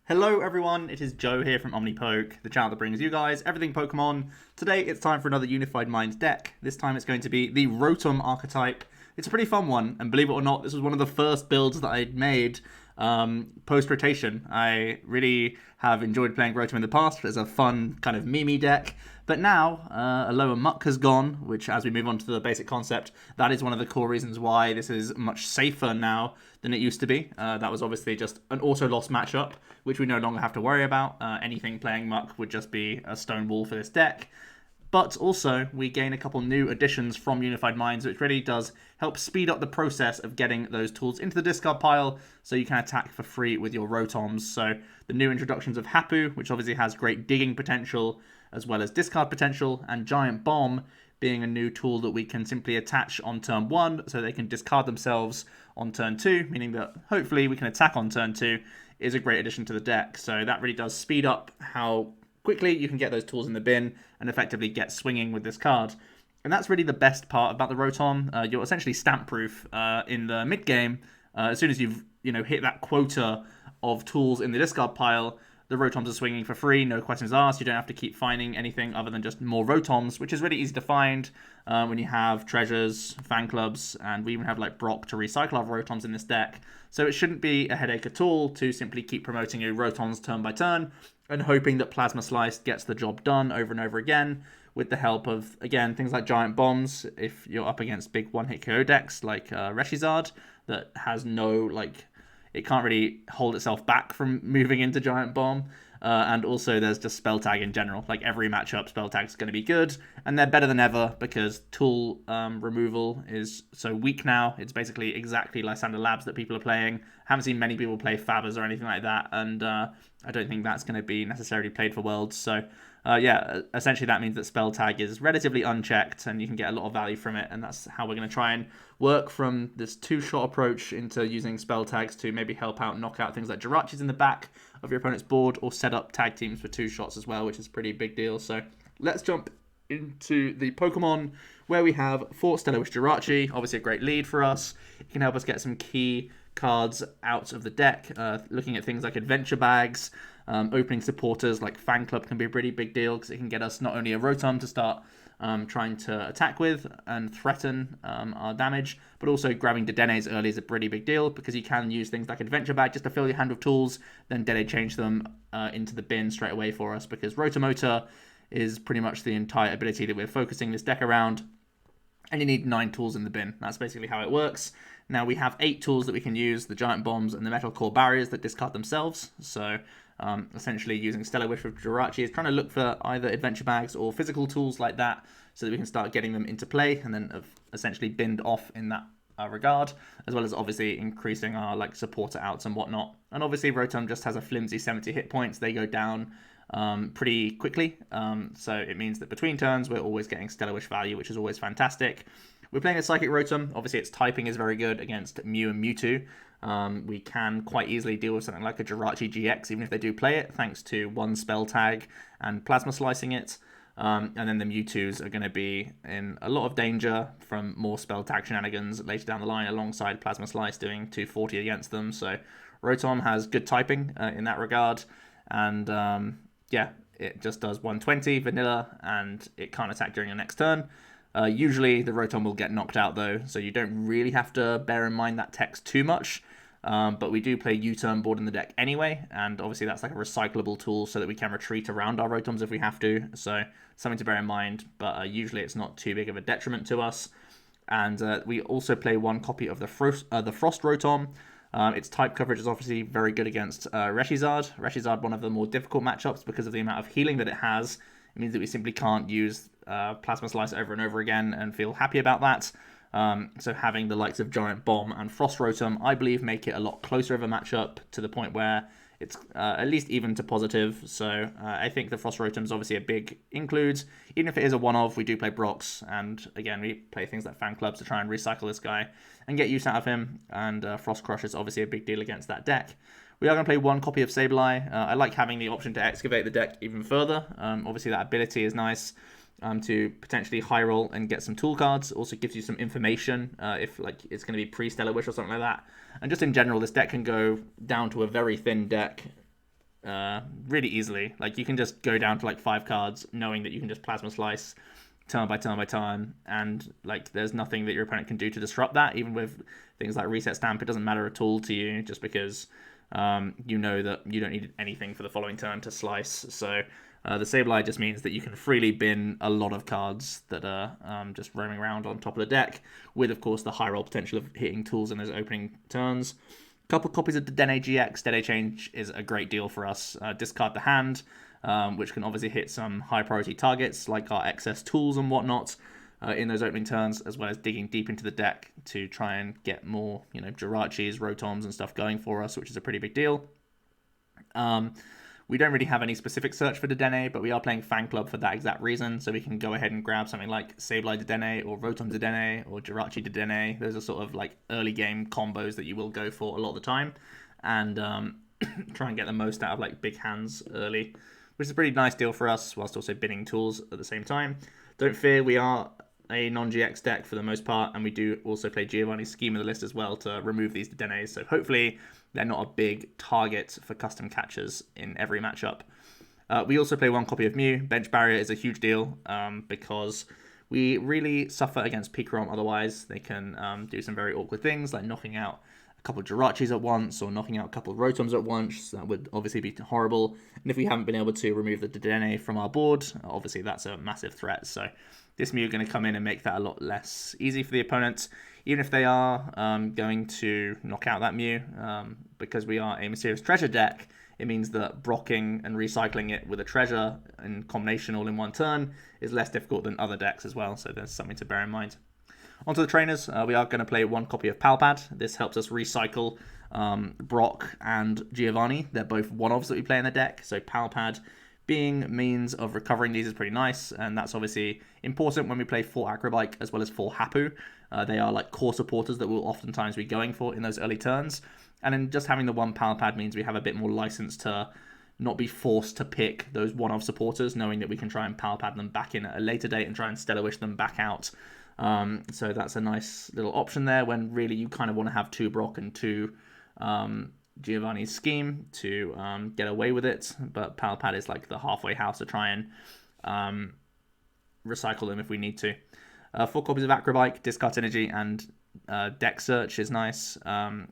Hello everyone, it is Joe here from OmniPoke, the channel that brings you guys everything Pokemon. Today it's time for another Unified Minds deck. This time it's going to be the Rotom archetype. It's a pretty fun one, and believe it or not, this was one of the first builds that I made post-rotation. I really have enjoyed playing Rotom in the past as a fun kind of meme deck, but now a lower muck has gone, which as we move on to the basic concept, that is one of the core reasons why this is much safer now than it used to be. That was obviously just an auto-loss matchup, which we no longer have to worry about. Anything playing muck would just be a stone wall for this deck. But also, we gain a couple new additions from Unified Minds, which really does help speed up the process of getting those tools into the discard pile, so you can attack for free with your Rotoms. So the new introductions of Hapu, which obviously has great digging potential, as well as discard potential, and Giant Bomb being a new tool that we can simply attach on turn 1, so they can discard themselves on turn 2, meaning that hopefully we can attack on turn 2, is a great addition to the deck. So that really does speed up how quickly you can get those tools in the bin and effectively get swinging with this card. And that's really the best part about the Rotom. You're essentially stamp proof in the mid game. As soon as you've hit that quota of tools in the discard pile, the Rotoms are swinging for free, no questions asked. You don't have to keep finding anything other than just more Rotoms, which is really easy to find when you have treasures, fan clubs, and we even have like Brock to recycle our Rotoms in this deck. So it shouldn't be a headache at all to simply keep promoting your Rotoms turn by turn and hoping that Plasma Slice gets the job done over and over again with the help of, again, things like Giant Bombs. If you're up against big one-hit KO decks like Reshizard that has no, it can't really hold itself back from moving into Giant Bomb. And also there's just Spell Tag in general. Like every matchup, Spell Tag is going to be good. And they're better than ever because tool removal is so weak now. It's basically exactly Lysander Labs that people are playing. Haven't seen many people play Fabbers or anything like that. And I don't think that's going to be necessarily played for Worlds. So yeah, essentially that means that Spell Tag is relatively unchecked and you can get a lot of value from it. And that's how we're going to try and work from this two-shot approach into using Spell Tags to maybe help out, knock out things like Jirachis in the back of your opponent's board, or set up tag teams for 2 shots as well, which is a pretty big deal. So let's jump into the Pokemon where we have Fort Stellar with Jirachi, obviously a great lead for us. It can help us get some key cards out of the deck, looking at things like adventure bags, opening supporters like Fan Club can be a pretty big deal because it can get us not only a Rotom to start trying to attack with and threaten our damage, but also grabbing Dedennes early is a pretty big deal because you can use things like Adventure Bag just to fill your hand with tools, then Dedenne change them into the bin straight away for us because Rotomotor is pretty much the entire ability that we're focusing this deck around, and you need 9 tools in the bin. That's basically how it works. Now we have 8 tools that we can use, the Giant Bombs and the Metal Core Barriers that discard themselves, so essentially using Stellar Wish with Jirachi is trying to look for either adventure bags or physical tools like that so that we can start getting them into play and then essentially binned off in that regard, as well as obviously increasing our supporter outs and whatnot. And obviously Rotom just has a flimsy 70 hit points. They go down pretty quickly, so it means that between turns we're always getting Stellar Wish value, which is always fantastic. We're playing a Psychic Rotom. Obviously its typing is very good against Mew and Mewtwo. We can quite easily deal with something like a Jirachi GX, even if they do play it, thanks to 1 Spell Tag and Plasma Slicing it. And then the Mewtwo's are going to be in a lot of danger from more Spell Tag shenanigans later down the line, alongside Plasma Slice doing 240 against them. So Rotom has good typing in that regard. And yeah, it just does 120 vanilla, and it can't attack during your next turn. Usually the Rotom will get knocked out though, so you don't really have to bear in mind that text too much. But we do play U-turn board in the deck anyway, and obviously that's like a recyclable tool so that we can retreat around our Rotoms if we have to. So something to bear in mind, but usually it's not too big of a detriment to us. And we also play 1 copy of the Frost Rotom. Its type coverage is obviously very good against Reshizard. Reshizard, one of the more difficult matchups because of the amount of healing that it has. It means that we simply can't use Plasma Slice over and over again and feel happy about that. So having the likes of Giant Bomb and Frost Rotom, I believe, make it a lot closer of a matchup to the point where it's at least even to positive. So I think the Frost Rotom is obviously a big include. Even if it is a one-off, we do play Brox, and again, we play things like Fan Clubs to try and recycle this guy and get use out of him. And Frost Crush is obviously a big deal against that deck. We are going to play 1 copy of Sableye. I like having the option to excavate the deck even further. Obviously, that ability is nice. To potentially high roll and get some tool cards. Also gives you some information if it's going to be pre-Stellar Wish or something like that. And just in general, this deck can go down to a very thin deck really easily. Like, you can just go down to like 5 cards knowing that you can just Plasma Slice turn by turn by turn, and like there's nothing that your opponent can do to disrupt that. Even with things like Reset Stamp, it doesn't matter at all to you, just because you know that you don't need anything for the following turn to slice. So the Sableye just means that you can freely bin a lot of cards that are just roaming around on top of the deck, with of course the high roll potential of hitting tools in those opening turns. Couple copies of Dedenne GX. Dedenne Change is a great deal for us. Discard the hand, which can obviously hit some high priority targets like our excess tools and whatnot in those opening turns, as well as digging deep into the deck to try and get more, Jirachis, Rotoms and stuff going for us, which is a pretty big deal. We don't really have any specific search for Dedenne, but we are playing Fan Club for that exact reason, so we can go ahead and grab something like Sableye Dedenne or Rotom Dedenne or Jirachi Dedenne. Those are sort of like early game combos that you will go for a lot of the time, and try and get the most out of like big hands early, which is a pretty nice deal for us, whilst also binning tools at the same time. Don't fear, we are a non-GX deck for the most part, and we do also play Giovanni's Scheme of the List as well to remove these Dedennes, so hopefully they're not a big target for custom catchers in every matchup. We also play 1 copy of Mew. Bench Barrier is a huge deal because we really suffer against Pikarom otherwise. They can do some very awkward things, like knocking out a couple of Jirachis at once, or knocking out a couple of Rotoms at once. That would obviously be horrible. And if we haven't been able to remove the Dedenne from our board, obviously that's a massive threat. So this Mew is going to come in and make that a lot less easy for the opponent, even if they are going to knock out that Mew. Because we are a Mysterious Treasure deck, it means that blocking and recycling it with a treasure in combination all in one turn is less difficult than other decks as well, so there's something to bear in mind. Onto the trainers, we are going to play 1 copy of Palpad. This helps us recycle Brock and Giovanni. They're both one-offs that we play in the deck, so Palpad being means of recovering these is pretty nice, and that's obviously important when we play 4 Acro Bike as well as 4 Hapu. They are like core supporters that we'll oftentimes be going for in those early turns, and then just having the 1 Palpad means we have a bit more license to not be forced to pick those one-off supporters, knowing that we can try and Palpad them back in at a later date and try and Stellar Wish them back out. So that's a nice little option there, when really you kind of want to have 2 Brock and 2 Giovanni's Scheme to get away with it, but Palpad is like the halfway house to try and recycle them if we need to. 4 copies of Acro Bike, Discard Energy, and Deck Search is nice.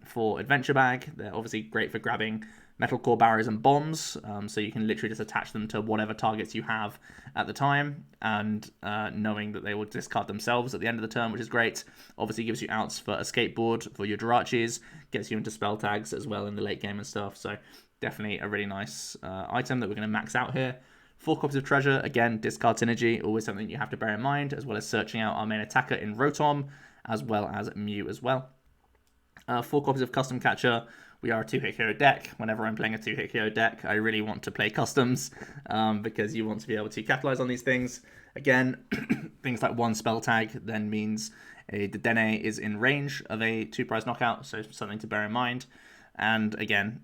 For Adventure Bag, they're obviously great for grabbing Metal Core Barriers and Bombs, so you can literally just attach them to whatever targets you have at the time, and knowing that they will discard themselves at the end of the turn, which is great. Obviously gives you outs for Escape Board for your Jirachis, gets you into spell tags as well in the late game and stuff, so definitely a really nice item that we're going to max out here. 4 copies of Treasure, again, discard synergy, always something you have to bear in mind, as well as searching out our main attacker in Rotom, as well as Mew as well. 4 copies of Custom Catcher. We are a 2-hit hero deck. Whenever I'm playing a 2-hit hero deck, I really want to play customs, because you want to be able to capitalize on these things. Again, things like 1 spell tag then means a Dedenne is in range of a 2-prize knockout, so something to bear in mind. And again,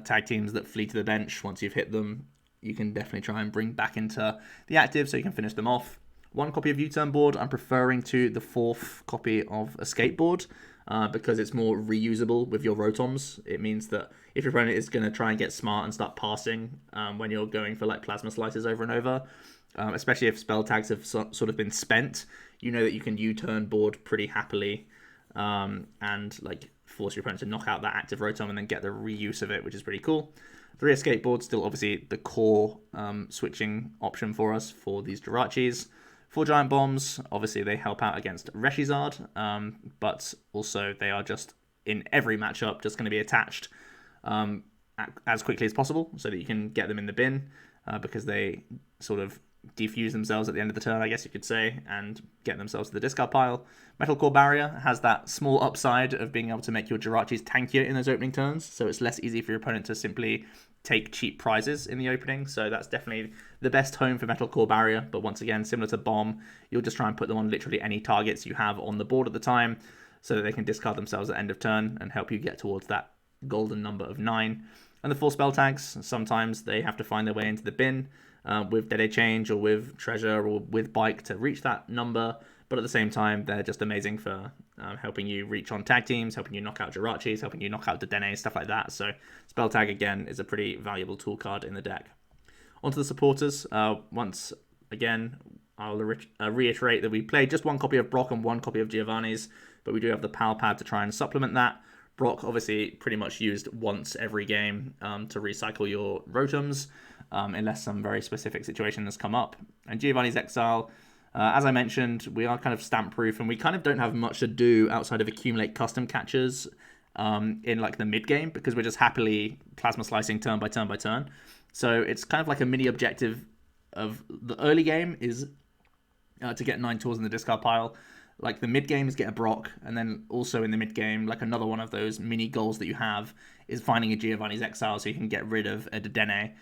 tag teams that flee to the bench once you've hit them, you can definitely try and bring back into the active so you can finish them off. 1 copy of U-Turn Board, I'm preferring to the 4th copy of Escape Board, because it's more reusable with your Rotoms. It means that if your opponent is going to try and get smart and start passing when you're going for like Plasma Slices over and over, especially if spell tags have sort of been spent, you know that you can U-Turn Board pretty happily and like force your opponent to knock out that active Rotom and then get the reuse of it, which is pretty cool. 3 Escape Boards, still obviously the core switching option for us for these Jirachis. 4 Giant Bombs, obviously they help out against Reshizard, but also they are just, in every matchup, just going to be attached as quickly as possible so that you can get them in the bin, because they sort of defuse themselves at the end of the turn, I guess you could say, and get themselves to the discard pile. Metal Core Barrier has that small upside of being able to make your Jirachis tankier in those opening turns, so it's less easy for your opponent to simply take cheap prizes in the opening, so that's definitely the best home for Metal Core Barrier. But once again, similar to Bomb, you'll just try and put them on literally any targets you have on the board at the time, so that they can discard themselves at end of turn and help you get towards that golden number of 9. And the 4 spell tags, sometimes they have to find their way into the bin with Dedenne Change or with Treasure or with Bike to reach that number, but at the same time, they're just amazing for helping you reach on tag teams, helping you knock out Jirachis, helping you knock out Dedenne, stuff like that. So Spell Tag, again, is a pretty valuable tool card in the deck. Onto the supporters. Once again, I'll reiterate that we played just one copy of Brock and one copy of Giovanni's, but we do have the Power Pad to try and supplement that. Brock, obviously, pretty much used once every game to recycle your Rotoms, unless some very specific situation has come up. And Giovanni's Exile, as I mentioned, we are kind of stamp-proof, and we kind of don't have much to do outside of accumulate custom catches in like the mid-game, because we're just happily plasma slicing turn by turn by turn. So it's kind of like a mini objective of the early game is to get 9 tools in the discard pile. Like the mid game is get a Brock, and then also in the mid game, like another one of those mini goals that you have is finding a Giovanni's Exile so you can get rid of a Dedenne,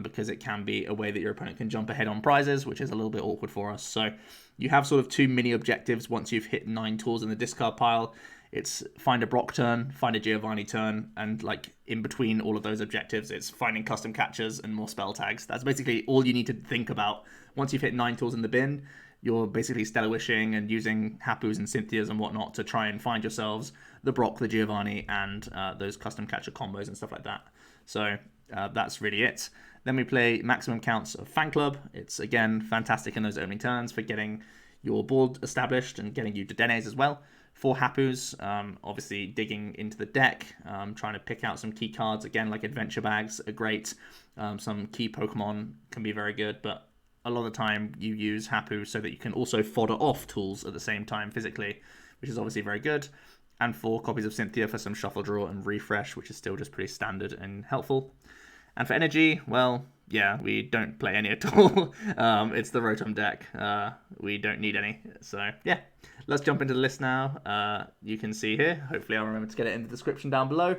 because it can be a way that your opponent can jump ahead on prizes, which is a little bit awkward for us. So you have sort of 2 mini objectives once you've hit 9 tools in the discard pile. It's find a Brock turn, find a Giovanni turn, and like in between all of those objectives, it's finding custom catchers and more spell tags. That's basically all you need to think about. Once you've hit 9 tools in the bin, you're basically Stellar Wishing and using Hapus and Cynthias and whatnot to try and find yourselves the Brock, the Giovanni, and those custom catcher combos and stuff like that. So that's really it. Then we play maximum counts of Fan Club. It's, again, fantastic in those opening turns for getting your board established and getting you Dedennes as well. 4 Hapus, obviously digging into the deck, trying to pick out some key cards. Again, like Adventure Bags are great. Some key Pokemon can be very good, but a lot of the time you use Hapu so that you can also fodder off tools at the same time physically, which is obviously very good. And 4 copies of Cynthia for some shuffle draw and refresh, which is still just pretty standard and helpful. And for energy, well, yeah, we don't play any at all. It's the Rotom deck. We don't need any. So yeah, let's jump into the list now. You can see here. Hopefully I'll remember to get it in the description down below.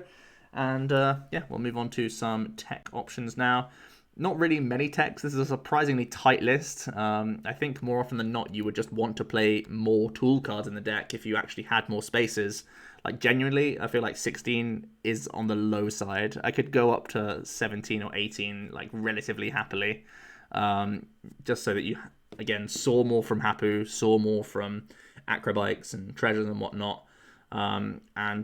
And yeah, we'll move on to some tech options now. Not really many techs. This is a surprisingly tight list. I think more often than not, you would just want to play more tool cards in the deck if you actually had more spaces. Like, genuinely, I feel like 16 is on the low side. I could go up to 17 or 18, like, relatively happily. Just so that you, again, saw more from Hapu, saw more from Acro Bikes and Treasures and whatnot. And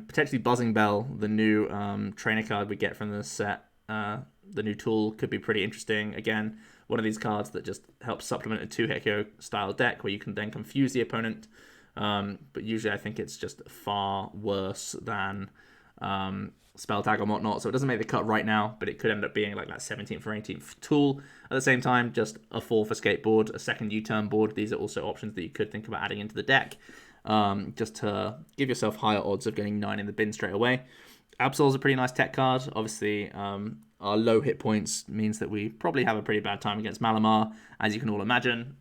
potentially Buzzing Bell, the new trainer card we get from the set. The new tool could be pretty interesting. Again, one of these cards that just helps supplement a 2-hit style deck where you can then confuse the opponent. But usually I think it's just far worse than Spell Tag and whatnot. So it doesn't make the cut right now, but it could end up being like that 17th or 18th tool. At the same time, just a 4 for skateboard, a second U-turn board. These are also options that you could think about adding into the deck, just to give yourself higher odds of getting 9 in the bin straight away. Absol's a pretty nice tech card. Obviously, our low hit points means that we probably have a pretty bad time against Malamar, as you can all imagine.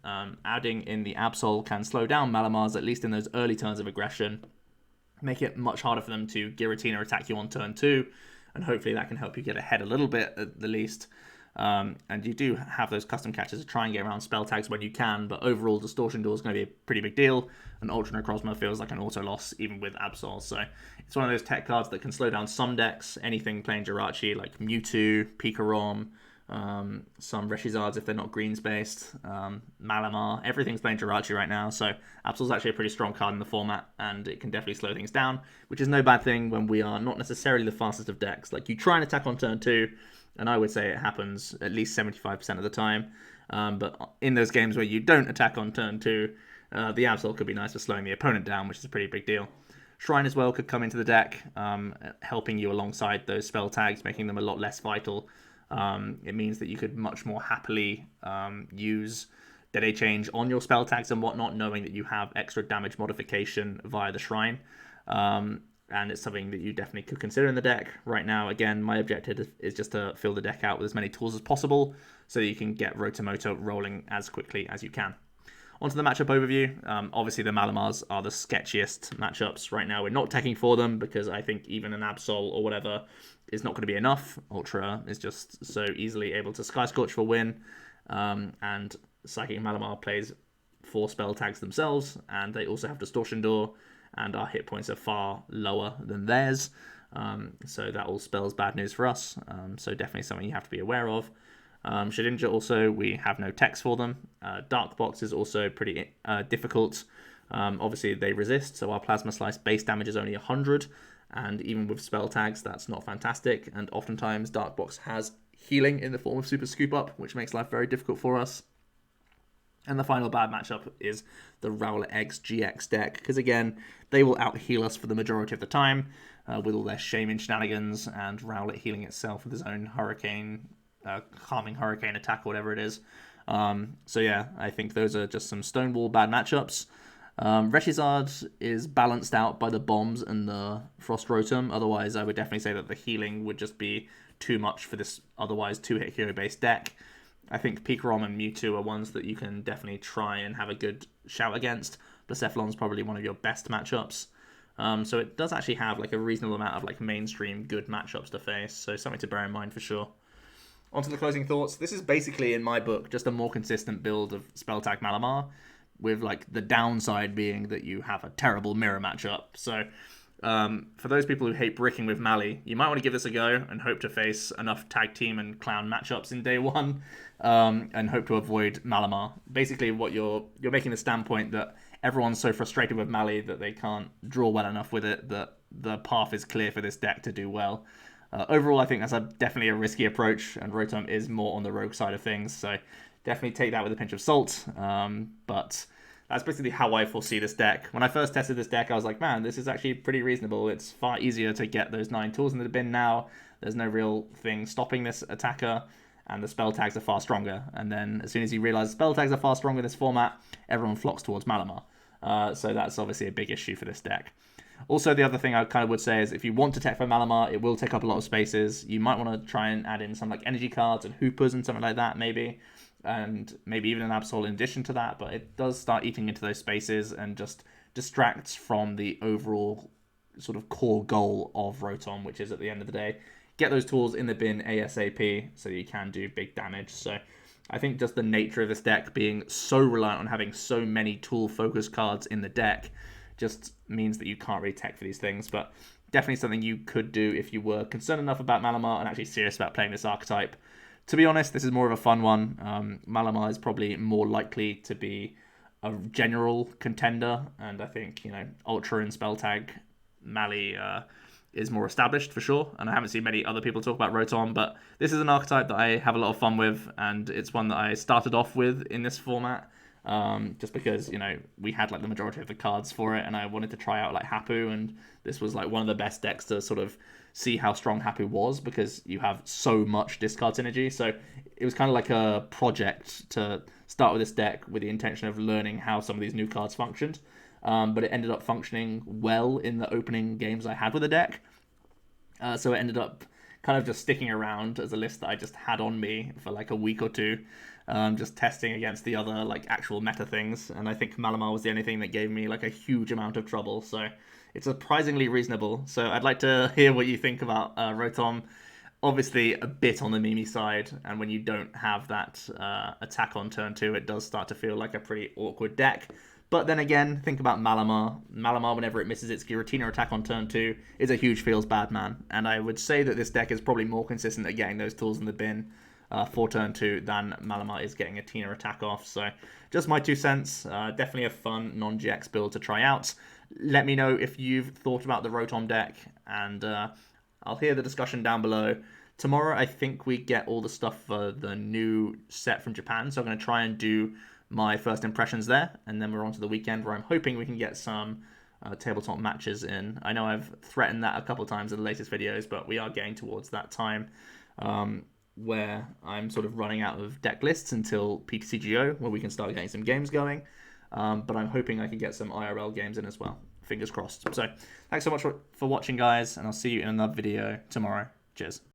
Adding in the Absol can slow down Malamars, at least in those early turns of aggression, make it much harder for them to Giratina attack you on turn 2, and hopefully that can help you get ahead a little bit at the least. And you do have those custom catches to try and get around spell tags when you can, but overall Distortion Door is going to be a pretty big deal, and Ultra Necrozma feels like an auto loss even with Absol. So it's one of those tech cards that can slow down some decks, anything playing Jirachi like Mewtwo, Pikarom, some Reshizards if they're not greens based, Malamar, everything's playing Jirachi right now, so Absol's actually a pretty strong card in the format, and it can definitely slow things down, which is no bad thing when we are not necessarily the fastest of decks. Like, you try and attack on turn 2, and I would say it happens at least 75% of the time, but in those games where you don't attack on turn 2, the Absol could be nice for slowing the opponent down, which is a pretty big deal. Shrine as well could come into the deck, helping you alongside those spell tags, making them a lot less vital. It means that you could much more happily use Dedenne Change on your spell tags and whatnot, knowing that you have extra damage modification via the Shrine. And it's something that you definitely could consider in the deck. Right now, again, my objective is just to fill the deck out with as many tools as possible so that you can get Rotomoto rolling as quickly as you can. Onto the matchup overview. Obviously, the Malamars are the sketchiest matchups right now. We're not teching for them because I think even an Absol or whatever is not going to be enough. Ultra is just so easily able to Sky Scorch for win. And Psychic Malamar plays 4 spell tags themselves, and they also have Distortion Door, and our hit points are far lower than theirs. So that all spells bad news for us. So definitely something you have to be aware of. Shedinja also, we have no text for them. Dark Box is also pretty difficult. Obviously, they resist, so our Plasma Slice base damage is only 100, and even with spell tags, that's not fantastic. And oftentimes, Dark Box has healing in the form of Super Scoop Up, which makes life very difficult for us. And the final bad matchup is the Rowlet Eggs GX deck, because again, they will out-heal us for the majority of the time, with all their Shaman shenanigans, and Rowlet healing itself with his own Hurricane, Calming Hurricane attack, or whatever it is. So yeah, I think those are just some Stonewall bad matchups. Reshizard is balanced out by the bombs and the Frost Rotom. Otherwise, I would definitely say that the healing would just be too much for this otherwise 2-hit hero-based deck. I think Pikarom and Mewtwo are ones that you can definitely try and have a good shout against. Blacephalon's probably one of your best matchups. So it does actually have like a reasonable amount of like mainstream good matchups to face. So something to bear in mind for sure. On to the closing thoughts. This is basically, in my book, just a more consistent build of Spell Tag Malamar, with like the downside being that you have a terrible mirror matchup. So for those people who hate bricking with Mally, you might want to give this a go and hope to face enough tag team and clown matchups in day one, and hope to avoid Malamar. Basically, what you're making the standpoint that everyone's so frustrated with Mally that they can't draw well enough with it, that the path is clear for this deck to do well. Overall, I think that's definitely a risky approach, and Rotom is more on the rogue side of things, so definitely take that with a pinch of salt. But that's basically how I foresee this deck. When I first tested this deck, I was like, man, this is actually pretty reasonable. It's far easier to get those 9 tools in the bin now. There's no real thing stopping this attacker, and the spell tags are far stronger. And then as soon as you realize spell tags are far stronger in this format, everyone flocks towards Malamar. So that's obviously a big issue for this deck. Also, the other thing I kind of would say is if you want to tech for Malamar, it will take up a lot of spaces. You might want to try and add in some like energy cards and hoopers and something like that, maybe. And maybe even an Absol in addition to that, but it does start eating into those spaces and just distracts from the overall sort of core goal of Rotom, which is at the end of the day, get those tools in the bin ASAP so you can do big damage. So I think just the nature of this deck being so reliant on having so many tool-focused cards in the deck just means that you can't really tech for these things, but definitely something you could do if you were concerned enough about Malamar and actually serious about playing this archetype. To be honest, this is more of a fun one. Malamar is probably more likely to be a general contender, and I think, you know, Ultra and Spell Tag Mally is more established for sure, and I haven't seen many other people talk about Rotom, but this is an archetype that I have a lot of fun with, and it's one that I started off with in this format, just because, you know, we had like the majority of the cards for it, and I wanted to try out like Hapu, and this was like one of the best decks to sort of see how strong Hapu was, because you have so much discard synergy. So it was kind of like a project to start with this deck with the intention of learning how some of these new cards functioned. But it ended up functioning well in the opening games I had with the deck. So it ended up kind of just sticking around as a list that I just had on me for like a week or two, just testing against the other like actual meta things. And I think Malamar was the only thing that gave me like a huge amount of trouble. So it's surprisingly reasonable. So I'd like to hear what you think about Rotom. Obviously a bit on the Mimi side, and when you don't have that attack on turn 2, it does start to feel like a pretty awkward deck. But then again, think about Malamar. Malamar, whenever it misses its Giratina attack on turn 2, is a huge feels bad man. And I would say that this deck is probably more consistent at getting those tools in the bin for turn 2 than Malamar is getting a Tina attack off. So just my 2 cents. Definitely a fun non-GX build to try out. Let me know if you've thought about the Rotom deck, and I'll hear the discussion down below. Tomorrow, I think we get all the stuff for the new set from Japan, so I'm going to try and do my first impressions there, and then we're on to the weekend where I'm hoping we can get some tabletop matches in. I know I've threatened that a couple of times in the latest videos, but we are getting towards that time where I'm sort of running out of deck lists until PTCGO, where we can start getting some games going. But I'm hoping I can get some IRL games in as well. Fingers crossed. So thanks so much for watching, guys, and I'll see you in another video tomorrow. Cheers.